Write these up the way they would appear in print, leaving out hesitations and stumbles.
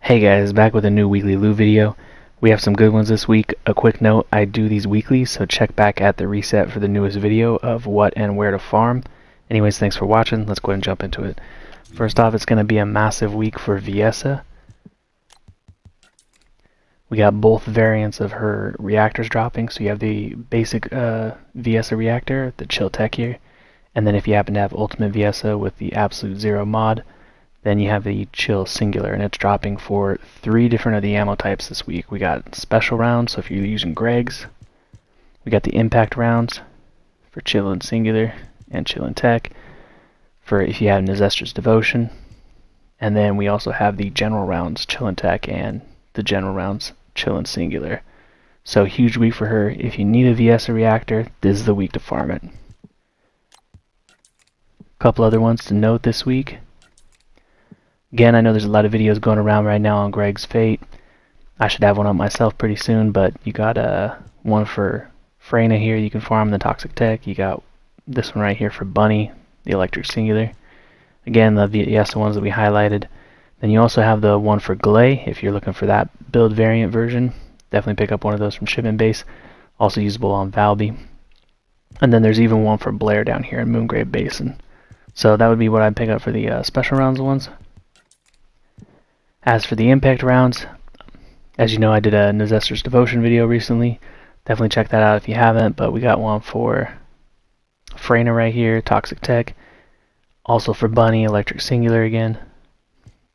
Hey guys, back with a new weekly loot video. We have some good ones this week. A quick note, I do these weekly, so check back at the reset for the newest video of what and where to farm. Anyways, thanks for watching. Let's go ahead and jump into it. First off, it's going to be a massive week for Viessa. We got both variants of her reactors dropping, so you have the basic Viessa Reactor, the chill tech here, and then if you happen to have Ultimate Viessa with the Absolute Zero mod, then you have the chill singular, and it's dropping for 3 different of the ammo types this week. We got special rounds, so if you're using Greg's. We got the impact rounds for chill and singular and chill and tech for if you have Nezestra's Devotion. And then we also have the general rounds, chill and tech, and the general rounds, chill and singular. So huge week for her. If you need a Viessa reactor, this is the week to farm it. A couple other ones to note this week. Again, I know there's a lot of videos going around right now on Greg's fate. I should have one up myself pretty soon, but you got one for freyna here. You can farm the toxic tech. You got this one right here for bunny, the electric singular. Again, the Viessa ones that we highlighted. Then you also have the one for gley. If you're looking for that build variant version, definitely pick up one of those from shipment base. Also usable on valby. And then there's even one for blair down here in Moongrave Basin. So that would be what I'd pick up for the special rounds ones. As for the impact rounds, as you know, I did a Nezestra's Devotion video recently. Definitely check that out if you haven't, but we got one for freyna right here, toxic tech. Also for bunny, electric singular again.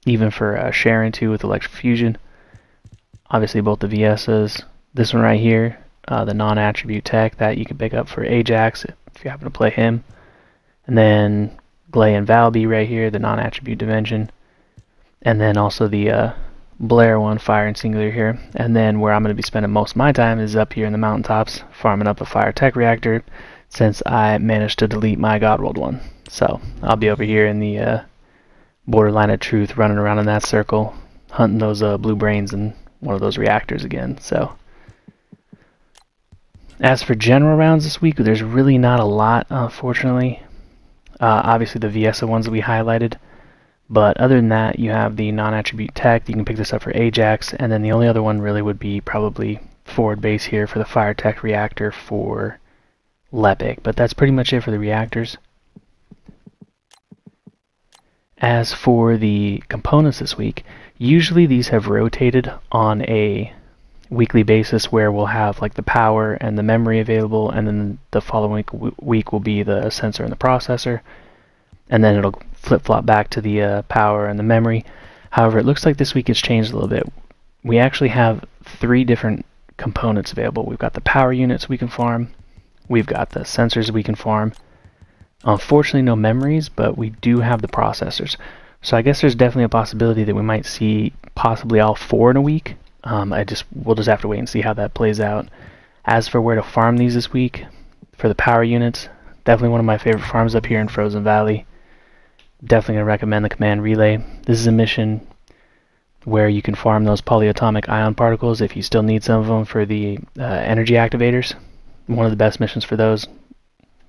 Even for sharen too with electric fusion. Obviously both the Viessas. This one right here, the non-attribute tech that you can pick up for Ajax if you happen to play him. And then gley and valby right here, the non-attribute dimension. And then also the blair one, fire and singular here. And then where I'm going to be spending most of my time is up here in the mountaintops, farming up a fire tech reactor, since I managed to delete my Godworld one. So I'll be over here in the borderline of truth, running around in that circle, hunting those blue brains and one of those reactors again. So as for general rounds this week, there's really not a lot, unfortunately. Obviously the Viessa ones that we highlighted. But other than that, you have the non-attribute tech. You can pick this up for Ajax, and then the only other one really would be probably forward base here for the fire tech reactor for lepic. But that's pretty much it for the reactors. As for the components this week, usually these have rotated on a weekly basis where we'll have like the power and the memory available, and then the following week will be the sensor and the processor. And then it'll flip-flop back to the power and the memory. However, it looks like this week it's changed a little bit. We actually have 3 different components available. We've got the power units we can farm. We've got the sensors we can farm. Unfortunately, no memories, but we do have the processors. So I guess there's definitely a possibility that we might see possibly all 4 in a week. We'll just have to wait and see how that plays out. As for where to farm these this week, for the power units, definitely one of my favorite farms up here in Frozen Valley. Definitely going to recommend the command relay. This is a mission where you can farm those polyatomic ion particles if you still need some of them for the energy activators. One of the best missions for those,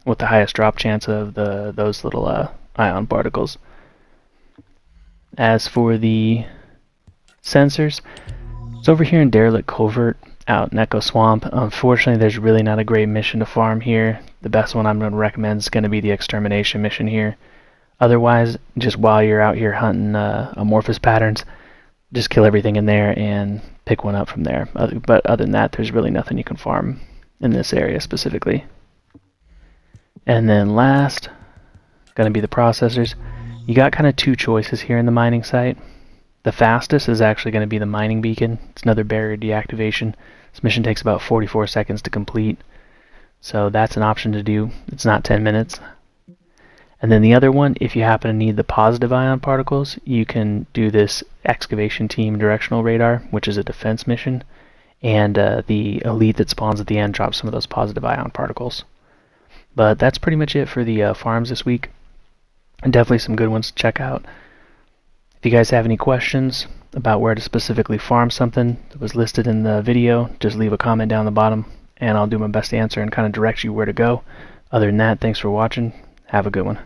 with the highest drop chance of those little ion particles. As for the sensors, it's over here in Derelict Covert out in Echo Swamp. Unfortunately, there's really not a great mission to farm here. The best one I'm going to recommend is going to be the extermination mission here. Otherwise, just while you're out here hunting amorphous patterns, just kill everything in there and pick one up from there. But other than that, there's really nothing you can farm in this area specifically. And then last, going to be the processors. You got kind of 2 choices here in the mining site. The fastest is actually going to be the mining beacon. It's another barrier deactivation. This mission takes about 44 seconds to complete. So that's an option to do. It's not 10 minutes. And then the other one, if you happen to need the positive ion particles, you can do this excavation team directional radar, which is a defense mission. And the elite that spawns at the end drops some of those positive ion particles. But that's pretty much it for the farms this week. And definitely some good ones to check out. If you guys have any questions about where to specifically farm something that was listed in the video, just leave a comment down the bottom and I'll do my best to answer and kind of direct you where to go. Other than that, thanks for watching. Have a good one.